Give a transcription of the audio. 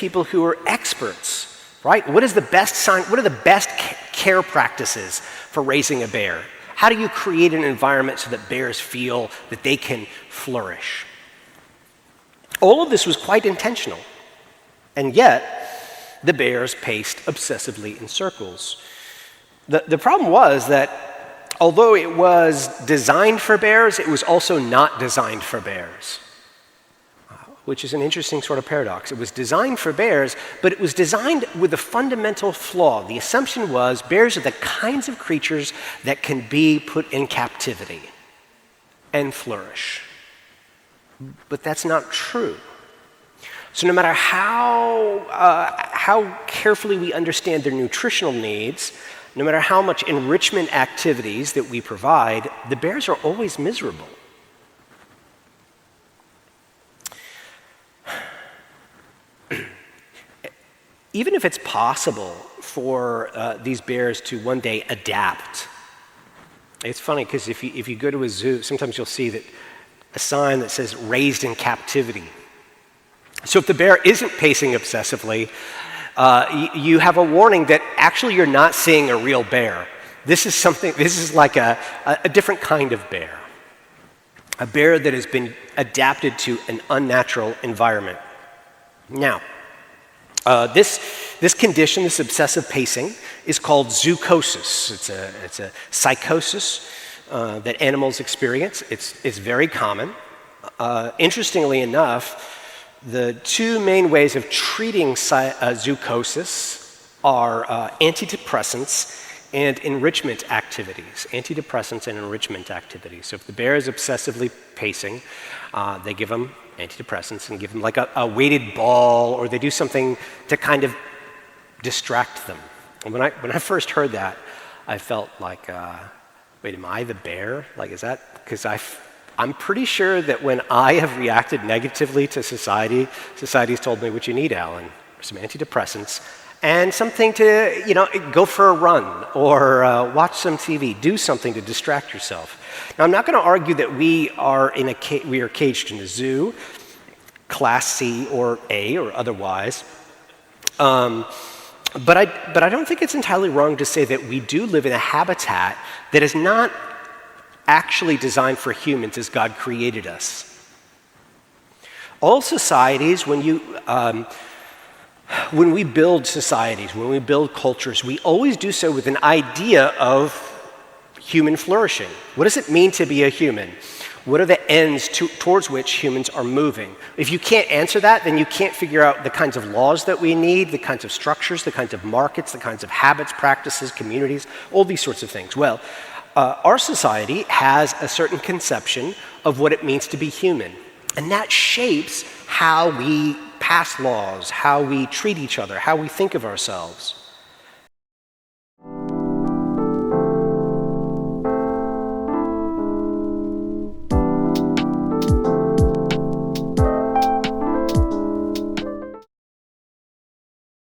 people who are experts, right? What are the best care practices for raising a bear? How do you create an environment so that bears feel that they can flourish? All of this was quite intentional, and yet the bears paced obsessively in circles. The problem was that although it was designed for bears, it was also not designed for bears, which is an interesting sort of paradox. It was designed for bears, but it was designed with a fundamental flaw. The assumption was bears are the kinds of creatures that can be put in captivity and flourish. But that's not true. So no matter how carefully we understand their nutritional needs, no matter how much enrichment activities that we provide, the bears are always miserable. Even if it's possible for these bears to one day adapt, it's funny because if you go to a zoo, sometimes you'll see that a sign that says "raised in captivity." So if the bear isn't pacing obsessively, you have a warning that actually you're not seeing a real bear. This is like a different kind of bear, a bear that has been adapted to an unnatural environment. Now, this condition, this obsessive pacing, is called zoochosis. It's a psychosis that animals experience. It's very common. Interestingly enough, the two main ways of treating zoochosis are antidepressants and enrichment activities. Antidepressants and enrichment activities. So if the bear is obsessively pacing, they give them antidepressants and give them like a weighted ball, or they do something to kind of distract them. And when I first heard that, I felt like, wait, am I the bear? Like, is that, because I'm pretty sure that when I have reacted negatively to society's told me what you need, Alan, some antidepressants and something to, go for a run or watch some TV, do something to distract yourself. Now, I'm not going to argue that we are caged in a zoo, Class C or A or otherwise, but I don't think it's entirely wrong to say that we do live in a habitat that is not actually designed for humans as God created us. All societies, when we build societies, when we build cultures, we always do so with an idea of human flourishing. What does it mean to be a human? What are the ends towards which humans are moving? If you can't answer that, then you can't figure out the kinds of laws that we need, the kinds of structures, the kinds of markets, the kinds of habits, practices, communities, all these sorts of things. Well, our society has a certain conception of what it means to be human, and that shapes how we pass laws, how we treat each other, how we think of ourselves.